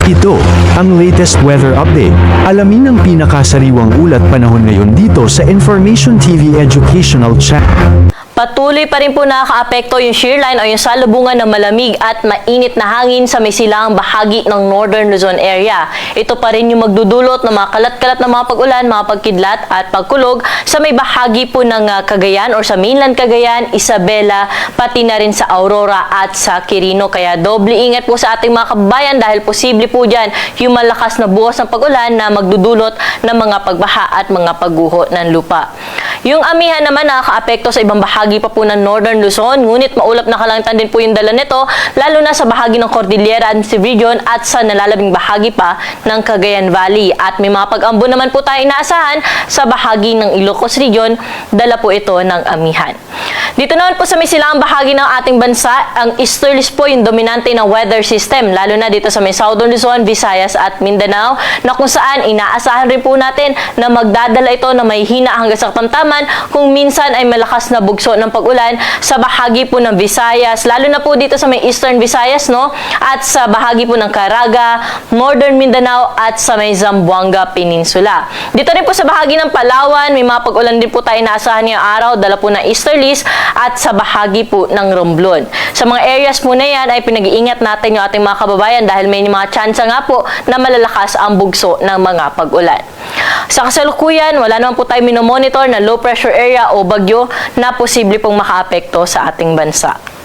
Ito ang latest weather update. Alamin ang pinakasariwang ulat panahon ngayon dito sa Information TV Educational Channel. Patuloy pa rin po nakakaapekto yung shear line o yung salubungan ng malamig at mainit na hangin sa may silangang bahagi ng Northern Luzon area. Ito pa rin yung magdudulot ng mga kalat-kalat na mga pag-ulan, mga pagkidlat at pagkulog sa may bahagi po ng Cagayan or sa mainland Cagayan, Isabela, pati na rin sa Aurora at sa Quirino. Kaya doble ingat po sa ating mga kababayan dahil posible po dyan yung malakas na buhos ng pag-ulan na magdudulot ng mga pagbaha at mga pagguho ng lupa. Yung amihan naman nakakaapekto sa ibang bahagi pa po ng Northern Luzon, ngunit maulap na kalangitan din po yung dala nito, lalo na sa bahagi ng Cordillera Ansi Region at sa nalalabing bahagi pa ng Cagayan Valley. At may mga pag-ambo naman po tayo inaasahan sa bahagi ng Ilocos Region, dala po ito ng amihan. Dito naman po sa may silangang bahagi ng ating bansa, ang easterlies po yung dominante ng weather system, lalo na dito sa may Southern Luzon, Visayas at Mindanao, na kung saan inaasahan rin po natin na magdadala ito na may hina hanggang sa katamtaman, kung minsan ay malakas na bugso ng pag-ulan sa bahagi po ng Visayas, lalo na po dito sa may Eastern Visayas, no? At sa bahagi po ng Caraga, Northern Mindanao at sa may Zamboanga Peninsula. Dito rin po sa bahagi ng Palawan, may mga pag-ulan din po tayo inaasahan ngayong araw, dala po ng easterlies at sa bahagi po ng Romblon. Sa mga areas po na yan ay pinag-iingat natin yung ating mga kababayan dahil may mga tsansa nga po na malalakas ang bugso ng mga pag-ulan. Sa kasalukuyan, wala naman po tayo minomonitor na low pressure area o bagyo na posible pong makaapekto sa ating bansa.